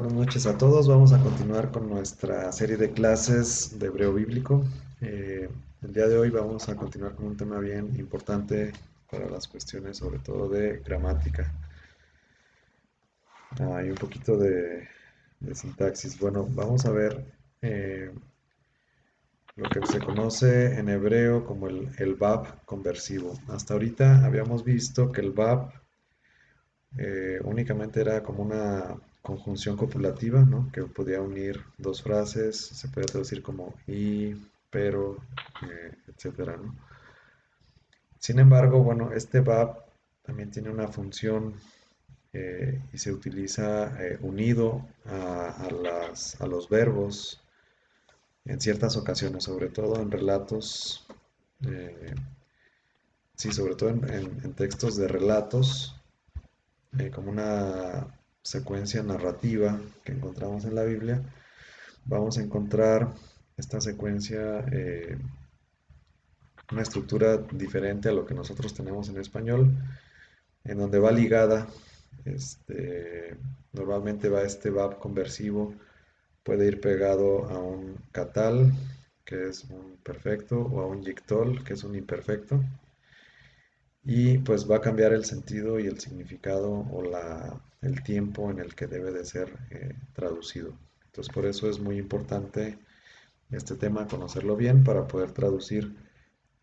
Buenas noches a todos. Vamos a continuar con nuestra serie de clases de hebreo bíblico. El día de hoy vamos a continuar con un tema bien importante para las cuestiones, sobre todo de gramática. Y un poquito de sintaxis. Bueno, vamos a ver eh, lo que se conoce en hebreo como el Bab conversivo. Hasta ahorita habíamos visto que el Bab únicamente era como una conjunción copulativa, ¿no? Que podía unir dos frases, se puede traducir como y, pero, etcétera, ¿no? Sin embargo, bueno, este verb también tiene una función y se utiliza unido a los verbos en ciertas ocasiones, sobre todo en relatos, eh, sí, sobre todo en textos de relatos como una secuencia narrativa que encontramos en la Biblia, vamos a encontrar esta secuencia, una estructura diferente a lo que nosotros tenemos en español, en donde va ligada, normalmente va este verb conversivo, puede ir pegado a un catal, que es un perfecto, o a un yictol, que es un imperfecto, y pues va a cambiar el sentido y el significado o el tiempo en el que debe de ser traducido. Entonces por eso es muy importante este tema, conocerlo bien para poder traducir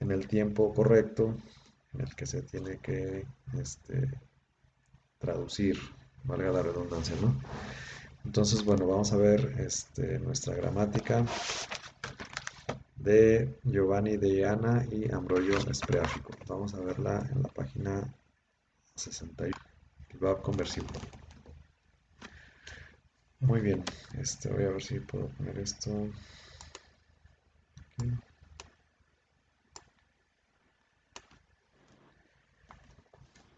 en el tiempo correcto en el que se tiene que traducir, valga la redundancia, ¿no? Entonces, bueno, vamos a ver nuestra gramática de Giovanni de Ana y Ambrogio Spreafico. Vamos a verla en la página 61. El verb conversivo. Muy bien, voy a ver si puedo poner esto aquí.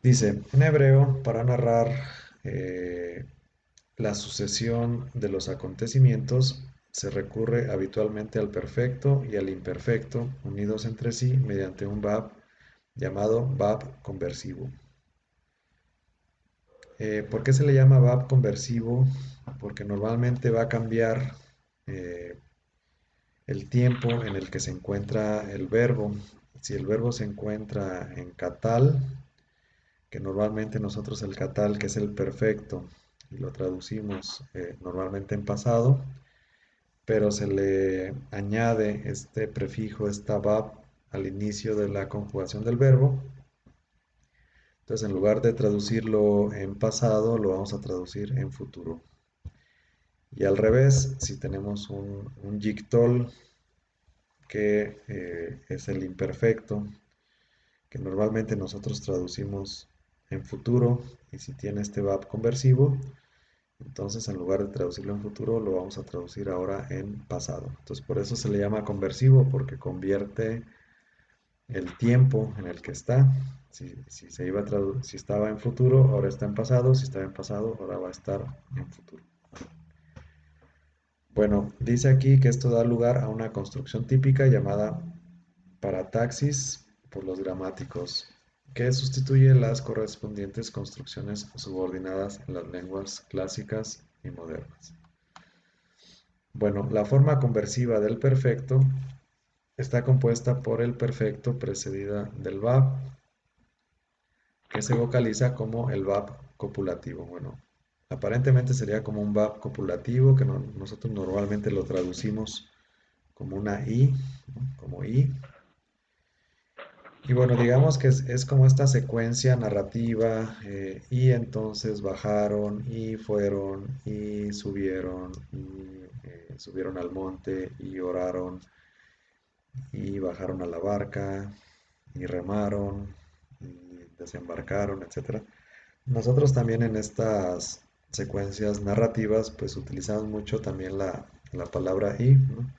Dice, en hebreo, para narrar eh, la sucesión de los acontecimientos, se recurre habitualmente al perfecto y al imperfecto, unidos entre sí mediante un verb llamado verb conversivo. ¿Por qué se le llama verb conversivo? Porque normalmente va a cambiar eh, el tiempo en el que se encuentra el verbo. Si el verbo se encuentra en catal, que normalmente nosotros el catal, que es el perfecto, y lo traducimos normalmente en pasado, pero se le añade este prefijo, esta bab, al inicio de la conjugación del verbo. Entonces, en lugar de traducirlo en pasado, lo vamos a traducir en futuro. Y al revés, si tenemos un yictol, que es el imperfecto, que normalmente nosotros traducimos en futuro, y si tiene este verb conversivo, entonces en lugar de traducirlo en futuro, lo vamos a traducir ahora en pasado. Entonces por eso se le llama conversivo, porque convierte el tiempo en el que está. Si estaba en futuro, ahora está en pasado. Si estaba en pasado, ahora va a estar en futuro. Bueno, dice aquí que esto da lugar a una construcción típica llamada parataxis por los gramáticos, que sustituye las correspondientes construcciones subordinadas en las lenguas clásicas y modernas. Bueno, la forma conversiva del perfecto está compuesta por el perfecto precedida del verb, que se vocaliza como el verb copulativo. Bueno, aparentemente sería como un verb copulativo que nosotros normalmente lo traducimos como una i, ¿no? Como i. Y bueno, digamos que es como esta secuencia narrativa, y entonces bajaron y fueron y subieron al monte y oraron y bajaron a la barca y remaron y desembarcaron, etcétera. Nosotros también en estas secuencias narrativas pues utilizamos mucho también la palabra y, ¿no?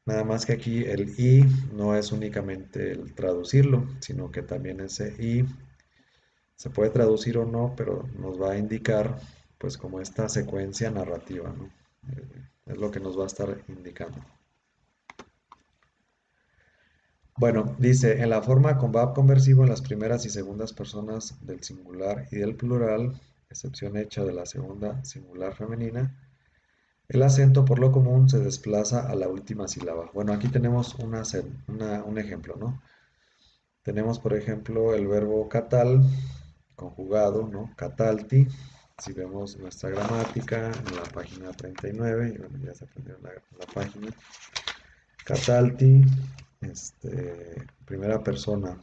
Nada más que aquí el y no es únicamente el traducirlo, sino que también ese y se puede traducir o no, pero nos va a indicar pues como esta secuencia narrativa, ¿no? Es lo que nos va a estar indicando. Bueno, dice, en la forma con verb conversivo en las primeras y segundas personas del singular y del plural, excepción hecha de la segunda singular femenina, el acento por lo común se desplaza a la última sílaba. Bueno, aquí tenemos un ejemplo, ¿no? Tenemos, por ejemplo, el verbo catal, conjugado, ¿no? Catalti. Si vemos nuestra gramática en la página 39, y bueno, ya se aprendió la página. Catalti, primera persona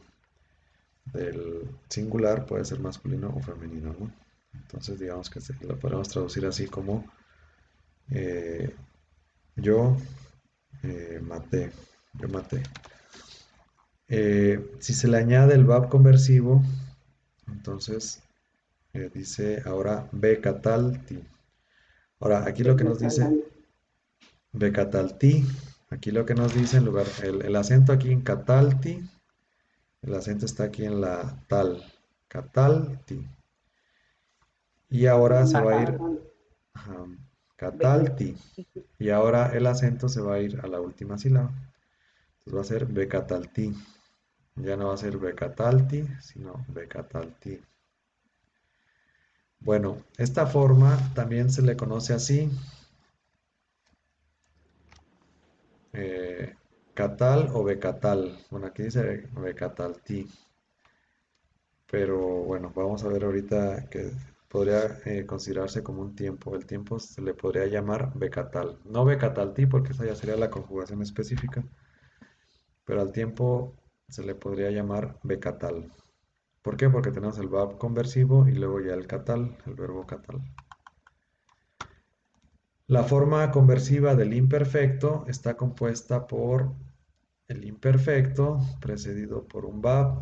del singular puede ser masculino o femenino, ¿no? Entonces digamos que lo podemos traducir así como eh, yo maté, yo maté. Si se le añade el verb conversivo, entonces dice ahora becatalti. Ahora, aquí lo que nos dice becatalti, aquí lo que nos dice en lugar, el acento aquí en catalti, el acento está aquí en la tal, catalti. Y ahora se va a ir ajá, catalti. Y ahora el acento se va a ir a la última sílaba. Entonces va a ser becatalti. Ya no va a ser becatalti, sino becatalti. Bueno, esta forma también se le conoce así, eh, catal o becatal. Bueno, aquí dice becatalti, pero bueno, vamos a ver ahorita que podría considerarse como un tiempo. El tiempo se le podría llamar becatal. No becatalti porque esa ya sería la conjugación específica, pero al tiempo se le podría llamar becatal. ¿Por qué? Porque tenemos el verbo conversivo y luego ya el catal, el verbo catal. La forma conversiva del imperfecto está compuesta por el imperfecto precedido por un verb,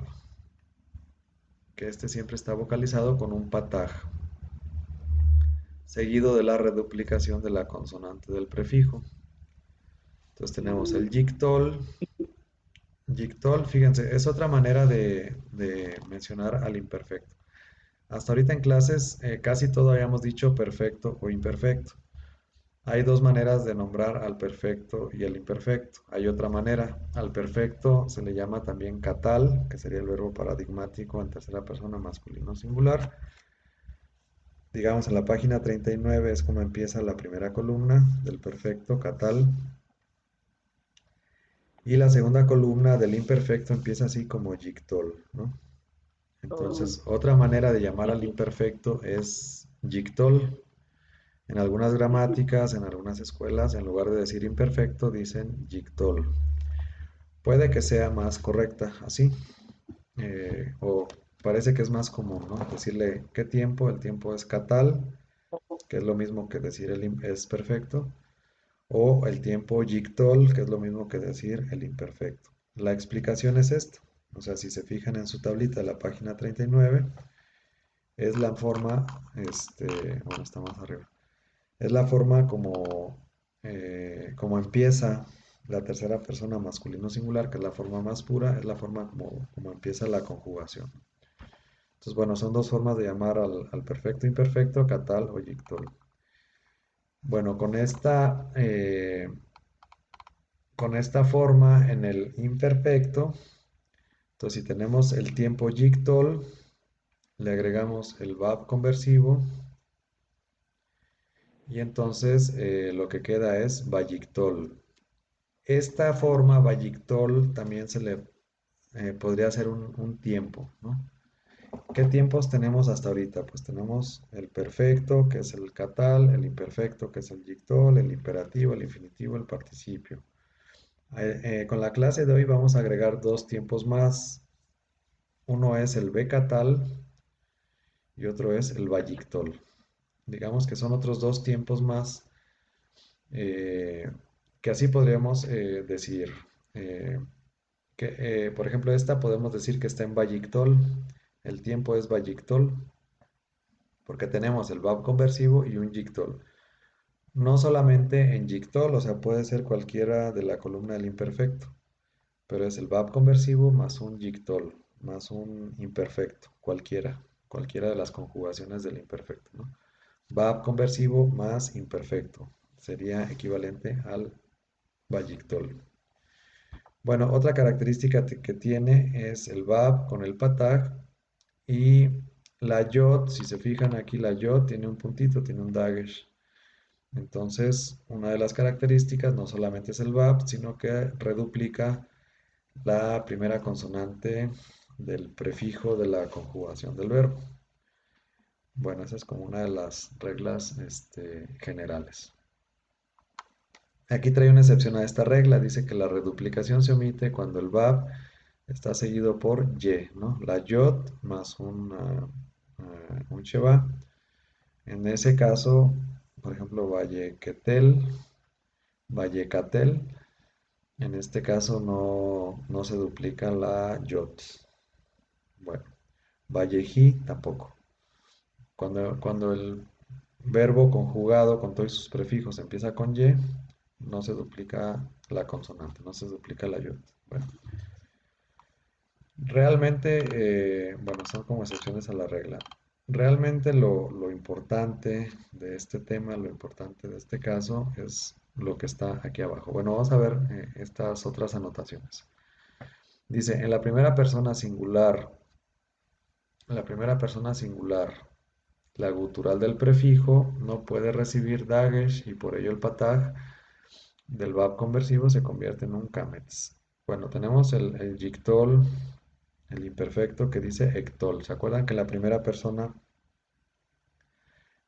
que este siempre está vocalizado con un pataj, seguido de la reduplicación de la consonante del prefijo. Entonces tenemos el yictol. Yictol, fíjense, es otra manera de mencionar al imperfecto. Hasta ahorita en clases casi todo habíamos dicho perfecto o imperfecto. Hay dos maneras de nombrar al perfecto y al imperfecto. Hay otra manera. Al perfecto se le llama también catal, que sería el verbo paradigmático en tercera persona masculino singular. Digamos, en la página 39 es como empieza la primera columna del perfecto, catal. Y la segunda columna del imperfecto empieza así como yictol, ¿no? Entonces, otra manera de llamar al imperfecto es yictol. En algunas gramáticas, en algunas escuelas, en lugar de decir imperfecto, dicen yictol. Puede que sea más correcta así, o parece que es más común, ¿no? Decirle qué tiempo, el tiempo es catal, que es lo mismo que decir es perfecto, o el tiempo yictol, que es lo mismo que decir el imperfecto. La explicación es esta, o sea, si se fijan en su tablita de la página 39, es la forma, bueno, está más arriba. Es la forma como empieza la tercera persona masculino singular, que es la forma más pura, es la forma como empieza la conjugación. Entonces, bueno, son dos formas de llamar al perfecto imperfecto, catal o yictol. Bueno, con esta forma en el imperfecto, entonces si tenemos el tiempo yictol, le agregamos el verb conversivo y entonces lo que queda es vayictol. Esta forma, Vallictol, también se le podría hacer un tiempo, ¿no? ¿Qué tiempos tenemos hasta ahorita? Pues tenemos el perfecto, que es el catal, el imperfecto, que es el yictol, el imperativo, el infinitivo, el participio. Con la clase de hoy vamos a agregar dos tiempos más. Uno es el becatal y otro es el vallictol. Digamos que son otros dos tiempos más eh, que así podríamos decir. eh, por ejemplo, esta podemos decir que está en Vallictol. El tiempo es Vallictol porque tenemos el verb conversivo y un yictol. No solamente en yictol, o sea, puede ser cualquiera de la columna del imperfecto, pero es el verb conversivo más un yictol, más un imperfecto, cualquiera de las conjugaciones del imperfecto, ¿no? Verb conversivo más imperfecto sería equivalente al Vallictol. Bueno, otra característica que tiene es el verb con el patag y La yod, si se fijan aquí, la yod tiene un puntito, tiene un dagesh. Entonces, una de las características no solamente es el VAP, sino que reduplica la primera consonante del prefijo de la conjugación del verbo. Bueno, esa es como una de las reglas generales. Aquí trae una excepción a esta regla, dice que la reduplicación se omite cuando el VAB está seguido por Y, ¿no? La yod más un sheba. En ese caso, por ejemplo, vallequetel, vallecatel, en este caso no se duplica la yod. Bueno, vallejí tampoco. Cuando el verbo conjugado con todos sus prefijos empieza con Y, no se duplica la consonante, no se duplica la yod. Bueno, realmente, bueno, son como excepciones a la regla. Realmente lo importante de este tema, lo importante de este caso es lo que está aquí abajo. Bueno, vamos a ver estas otras anotaciones. Dice, en la primera persona singular, la gutural del prefijo no puede recibir dagesh y por ello el pataj del verb conversivo se convierte en un kamets. Bueno, tenemos el yictol, el imperfecto que dice ectol. ¿Se acuerdan que la primera persona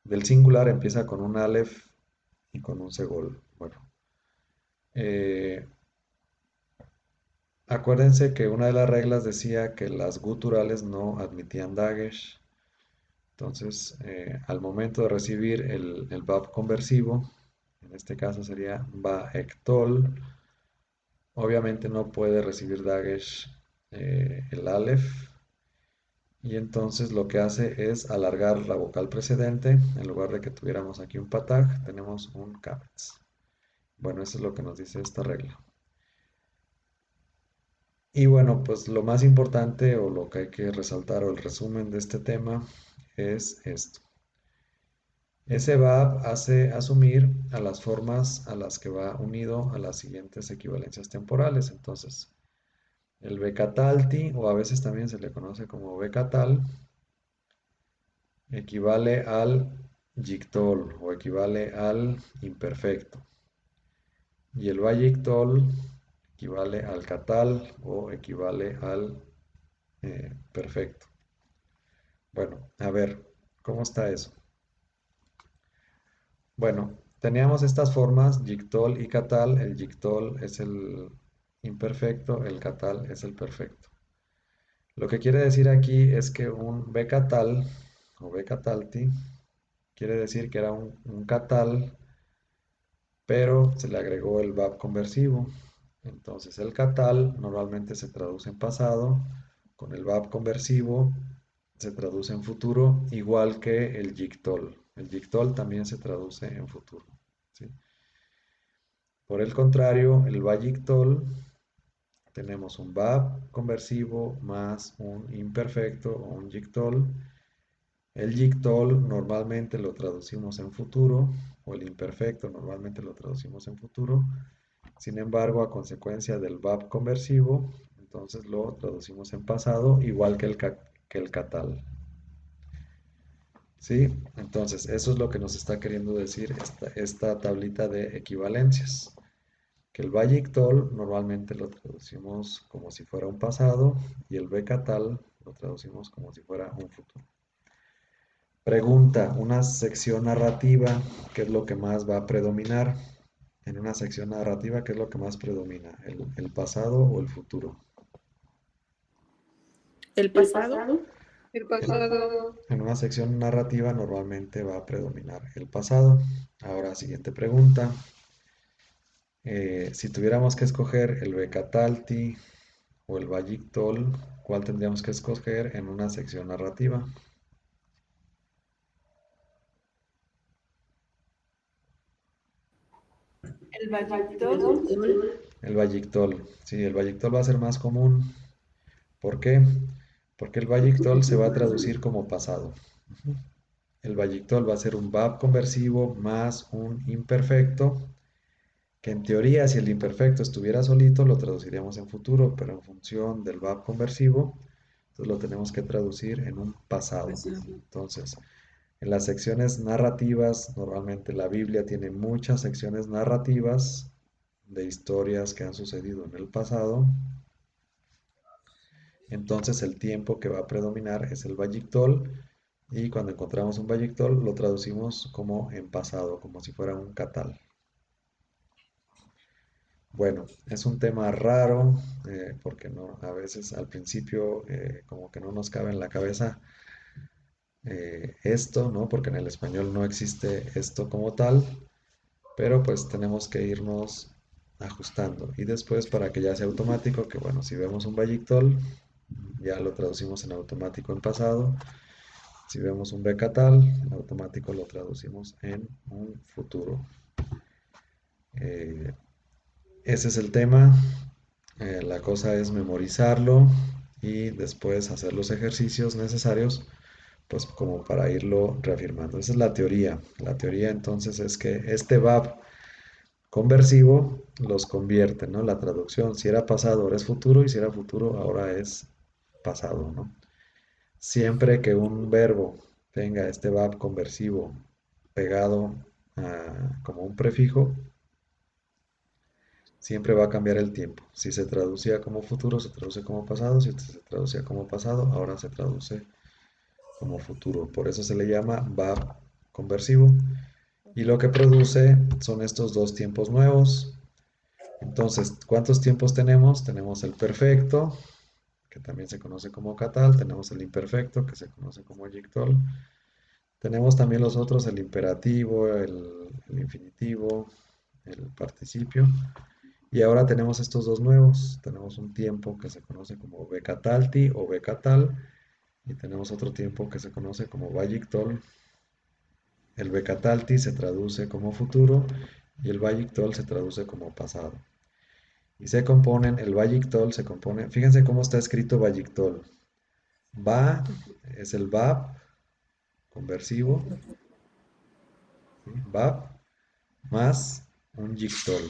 del singular empieza con un aleph y con un segol? Bueno, eh, acuérdense que una de las reglas decía que las guturales no admitían dagesh. Entonces, al momento de recibir el verb conversivo, en este caso sería va ectol, obviamente no puede recibir dagesh el aleph, y entonces lo que hace es alargar la vocal precedente. En lugar de que tuviéramos aquí un pataj, tenemos un kametz. Bueno, eso es lo que nos dice esta regla. Y bueno, pues lo más importante o lo que hay que resaltar o el resumen de este tema es esto. Ese verb hace asumir a las formas a las que va unido a las siguientes equivalencias temporales. Entonces, el becatalti, o a veces también se le conoce como becatal, equivale al yictol o equivale al imperfecto. Y el bayictol equivale al catal o equivale al perfecto. Bueno, a ver, ¿cómo está eso? Bueno, teníamos estas formas, yictol y catal. El yictol es el imperfecto, el catal es el perfecto. Lo que quiere decir aquí es que un becatal o becatalti quiere decir que era un catal, pero se le agregó el verb conversivo. Entonces el catal normalmente se traduce en pasado, con el verb conversivo se traduce en futuro, igual que el yictol. El yictol también se traduce en futuro, ¿sí? Por el contrario, el bayictol, tenemos un verb conversivo más un imperfecto o un yictol. El yictol normalmente lo traducimos en futuro, o el imperfecto normalmente lo traducimos en futuro. Sin embargo, a consecuencia del verb conversivo, entonces lo traducimos en pasado, igual que el catal. ¿Sí? Entonces, eso es lo que nos está queriendo decir esta tablita de equivalencias. Que el bayictol normalmente lo traducimos como si fuera un pasado y el becatal lo traducimos como si fuera un futuro. Pregunta, una sección narrativa, ¿qué es lo que más va a predominar? En una sección narrativa, ¿qué es lo que más predomina? ¿El pasado o el futuro? El pasado. El pasado. En una sección narrativa normalmente va a predominar el pasado. Ahora, siguiente pregunta. Si tuviéramos que escoger el Becatalti o el Bayictol, ¿cuál tendríamos que escoger en una sección narrativa? El Bayictol. El Bayictol. Sí, el Bayictol va a ser más común. ¿Por qué? Porque el Bayictol se va a traducir como pasado. El Bayictol va a ser un verb conversivo más un imperfecto, que en teoría si el imperfecto estuviera solito lo traduciríamos en futuro, pero en función del verb conversivo Entonces lo tenemos que traducir en un pasado. Pasado. Entonces, en las secciones narrativas, normalmente la Biblia tiene muchas secciones narrativas de historias que han sucedido en el pasado. Entonces el tiempo que va a predominar es el Vayictol y cuando encontramos un Vayictol lo traducimos como en pasado, como si fuera un catal. Bueno, es un tema raro porque no, a veces al principio como que no nos cabe en la cabeza esto, ¿no? Porque en el español no existe esto como tal, pero pues tenemos que irnos ajustando. Y después para que ya sea automático, que bueno, si vemos un Vayictol, ya lo traducimos en automático en pasado. Si vemos un Becatal, en automático lo traducimos en un futuro. Eh, Ese es el tema. La cosa es memorizarlo y después hacer los ejercicios necesarios, pues como para irlo reafirmando. Esa es la teoría. La teoría entonces es que este VAB conversivo los convierte, ¿no? La traducción, si era pasado, ahora es futuro, y si era futuro, ahora es pasado, ¿no? Siempre que un verbo tenga este VAB conversivo pegado como un prefijo, siempre va a cambiar el tiempo. Si se traducía como futuro, se traduce como pasado. Si se traducía como pasado, ahora se traduce como futuro. Por eso se le llama VAB conversivo. Y lo que produce son estos dos tiempos nuevos. Entonces, ¿cuántos tiempos tenemos? Tenemos el perfecto, que también se conoce como catal. Tenemos el imperfecto, que se conoce como yictol. Tenemos también los otros, el imperativo, el infinitivo, el participio. Y ahora tenemos estos dos nuevos. Tenemos un tiempo que se conoce como becatalti o becatal. Y tenemos otro tiempo que se conoce como vayictol. El becatalti se traduce como futuro y el vayictol se traduce como pasado. Y se componen, el vayictol se compone, fíjense cómo está escrito vayictol. Va es el vab conversivo, ¿sí? Vab más un yictol.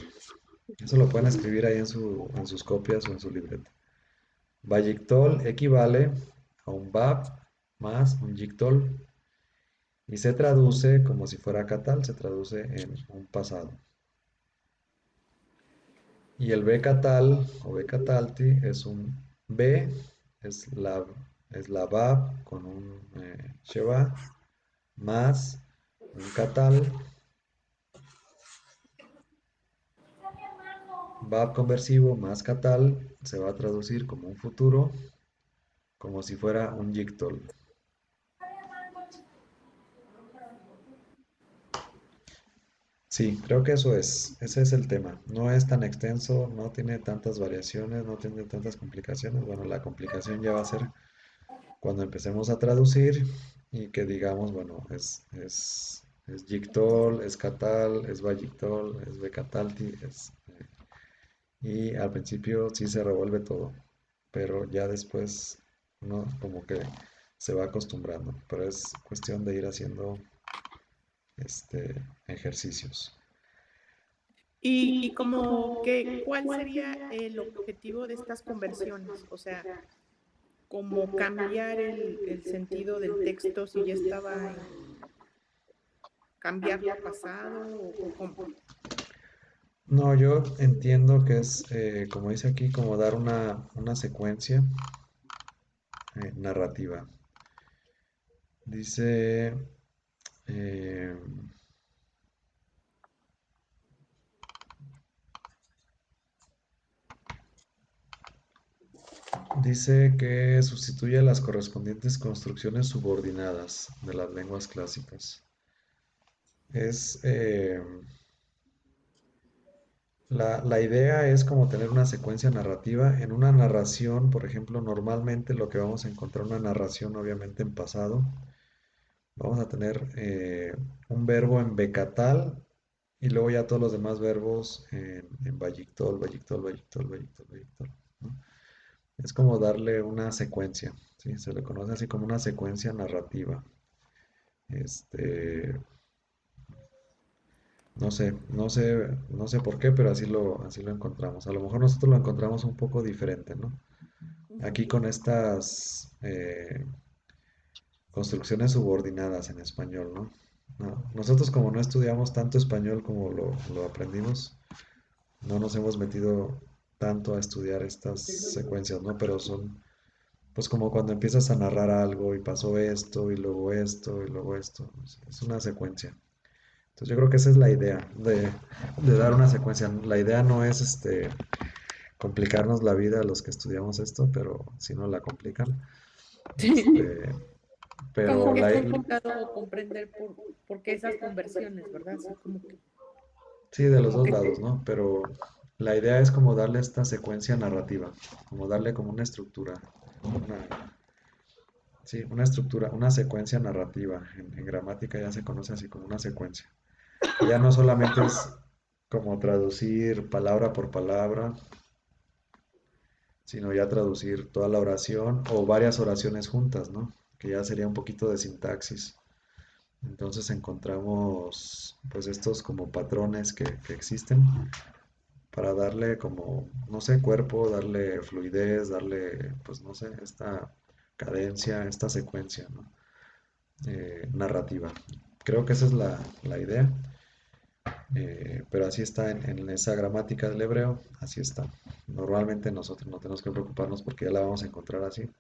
Eso lo pueden escribir ahí en sus copias o en su libreta. Vayictol equivale a un Bab más un Yictol y se traduce como si fuera Catal, se traduce en un pasado. Y el Becatal o Becatalti es un B, es la, es la Bab con un Sheba más un Catal. Bab conversivo más Catal se va a traducir como un futuro, como si fuera un Yictol. Sí, creo que eso es, ese es el tema. No es tan extenso, no tiene tantas variaciones, no tiene tantas complicaciones. Bueno, la complicación ya va a ser cuando empecemos a traducir y que digamos, bueno, es Yictol, es Catal, es Bayictol, es Becatalti, y al principio sí se revuelve todo, pero ya después no, como que se va acostumbrando, pero es cuestión de ir haciendo ejercicios. Y como que, ¿cuál sería el objetivo de estas conversiones? O sea, como cambiar el sentido del texto si ya estaba en cambiarlo a pasado o cómo. No, yo entiendo que es, como dice aquí, como dar una secuencia narrativa. Dice, eh, dice que sustituye las correspondientes construcciones subordinadas de las lenguas clásicas. Es, la idea es como tener una secuencia narrativa. En una narración, por ejemplo, normalmente lo que vamos a encontrar, una narración obviamente en pasado, vamos a tener un verbo en becatal y luego ya todos los demás verbos en vayictol, vayictol, vayictol, vayictol, vayictol, ¿no? Es como darle una secuencia, ¿sí? Se le conoce así como una secuencia narrativa. Este, no sé por qué, pero así lo encontramos. A lo mejor nosotros lo encontramos un poco diferente, ¿no? aquí con estas construcciones subordinadas en español, ¿no? Nosotros como no estudiamos tanto español como lo aprendimos, no nos hemos metido tanto a estudiar estas secuencias, ¿no? Pero son, pues como cuando empiezas a narrar algo y pasó esto y luego esto y luego esto, es una secuencia. Entonces yo creo que esa es la idea de dar una secuencia. La idea no es complicarnos la vida a los que estudiamos esto, pero si no la complican. Este, Como pero que es complicado comprender por qué esas conversiones, ¿verdad? Así sí, de los como dos que, lados, ¿no? Pero la idea es como darle esta secuencia narrativa, como darle como una estructura, una, sí, una estructura, una secuencia narrativa. En gramática ya se conoce así como una secuencia. Que ya no solamente es como traducir palabra por palabra, sino ya traducir toda la oración o varias oraciones juntas, ¿no? Que ya sería un poquito de sintaxis. Entonces encontramos pues estos como patrones que existen para darle como, no sé, cuerpo, darle fluidez, darle, pues no sé, esta cadencia, esta secuencia, ¿no? Narrativa. Creo que esa es la idea, pero así está en esa gramática del hebreo, así está. Normalmente nosotros no tenemos que preocuparnos porque ya la vamos a encontrar así.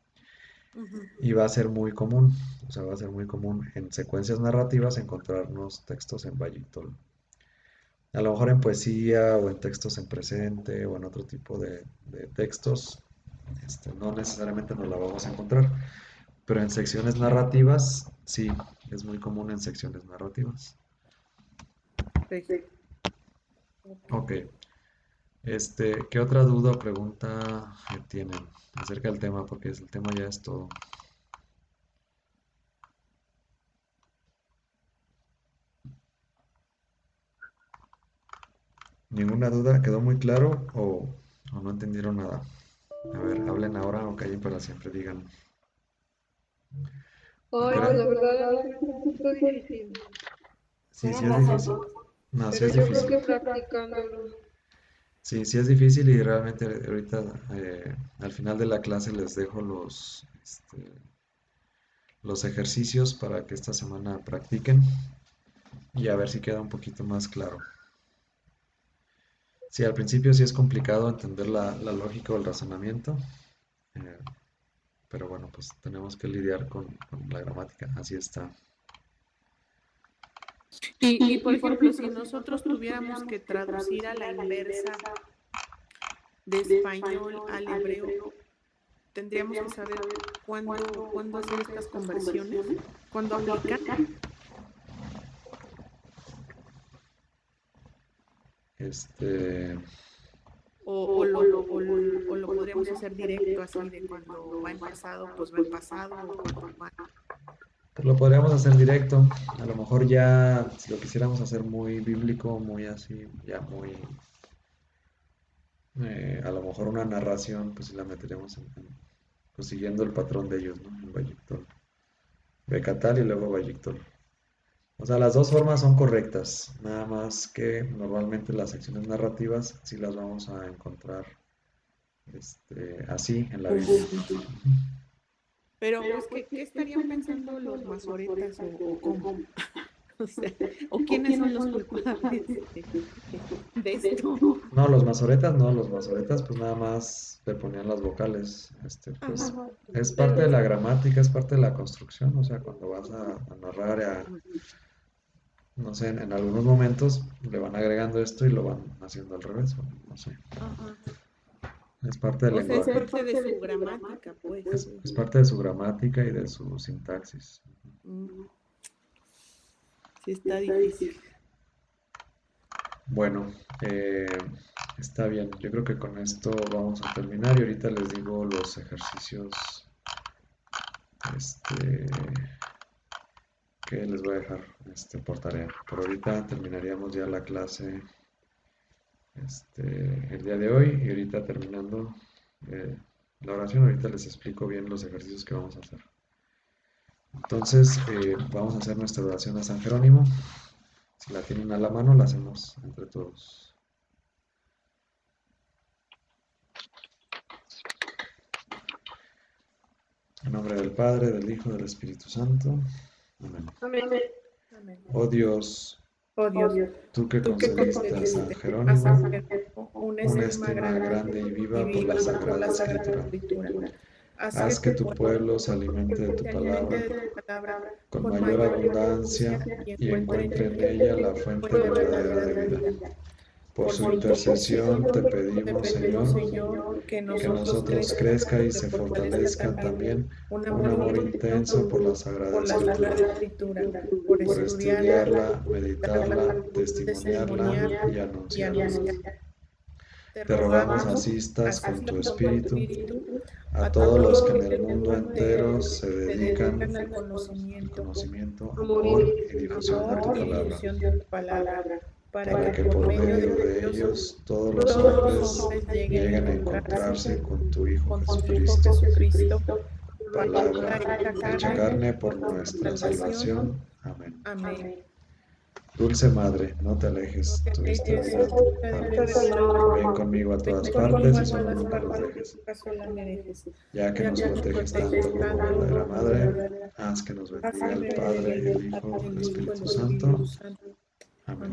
ujú. Y va a ser muy común, o sea, va a ser muy común en secuencias narrativas encontrarnos textos en Bayitol. A lo mejor en poesía o en textos en presente o en otro tipo de textos, no necesariamente nos la vamos a encontrar, pero en secciones narrativas sí, es muy común en secciones narrativas. Sí, ok. Ok, ¿qué otra duda o pregunta tienen acerca del tema? Porque el tema ya es todo. ¿Ninguna duda? ¿Quedó muy claro o no entendieron nada? A ver, hablen ahora o callen para siempre, digan. ¿A qué Ay, hora? pues la verdad a mí se me hace un poquito difícil, Sí, sí es difícil. No, sí pero es yo creo difícil. que practicándolo. Sí, sí es difícil y realmente ahorita al final de la clase les dejo los ejercicios para que esta semana practiquen y a ver si queda un poquito más claro. Sí, al principio sí es complicado entender la lógica o el razonamiento, eh, pero bueno, pues tenemos que lidiar con la gramática, así está. Y por ejemplo, si nosotros tuviéramos que traducir a la inversa de español al hebreo, tendríamos que saber cuándo hacer estas conversiones, cuándo aplican, Este, o lo podríamos hacer directo así de cuando va en pasado, pues va en pasado, o cuando va. pues lo podríamos hacer directo, a lo mejor ya si lo quisiéramos hacer muy bíblico, muy así, ya muy, a lo mejor una narración, pues sí la meteríamos pues siguiendo el patrón de ellos, ¿no? En Vallectol. Becatal y luego Vallectol. O sea, las dos formas son correctas, nada más que normalmente las secciones narrativas sí las vamos a encontrar así en la Biblia. Pero pues, ¿qué estarían pensando los masoretas o cómo? O sea, ¿o quiénes son los culpables de esto? No, los masoretas no, los masoretas pues nada más le ponían las vocales. Pues Ajá, es parte pero, de la gramática, es parte de la construcción, o sea, cuando vas a narrar, no sé, en algunos momentos le van agregando esto y lo van haciendo al revés, o no sé. ajá. Es parte del O sea, es lenguaje. parte de su gramática, pues. Es parte de su gramática y de su sintaxis. Mm, sí, está difícil. Bueno, está bien. Yo creo que con esto vamos a terminar y ahorita les digo los ejercicios este, que les voy a dejar por tarea. Por ahorita terminaríamos ya la clase el día de hoy y ahorita terminando eh, la oración, ahorita les explico bien los ejercicios que vamos a hacer. Entonces, vamos a hacer nuestra oración a San Jerónimo. Si la tienen a la mano, la hacemos entre todos. En nombre del Padre, del Hijo, del Espíritu Santo. Amén. Amén. Amén. Oh Dios, Oh Dios, tú que tú que concediste a San concediste a Jerónimo San Jerónimo una una estima estima grande y viva por la por Sagrada la Sagrada Escritura. Escritura. Haz que tu pueblo se alimente de tu se alimente palabra de tu palabra con con mayor mayor abundancia y encuentre en ella la fuente verdadera de vida. Por su intercesión te pedimos, Señor, que que nosotros crezca y se fortalezca también un amor intenso por la Sagrada Escritura, Escritura, por estudiarla, meditarla, testimoniarla y y anunciarla. Te Te rogamos rogamos, asistas con tu Espíritu Espíritu, a todos los que en el mundo entero se dedican al al conocimiento, conocimiento, Amor amor y y difusión de tu palabra, de tu palabra, para que por medio de ellos todos los hombres lleguen a encontrarse con tu Hijo Jesucristo, Jesucristo, palabra hecha hecha carne por nuestra salvación. Amén. Dulce Madre, no te alejes tu vista de mí. Ven conmigo a todas partes y solo nunca nos dejes. sola me dejes. Ya que nos proteges tanto como verdadera Madre, haz que nos bendiga el Padre, el Hijo, el Espíritu Santo.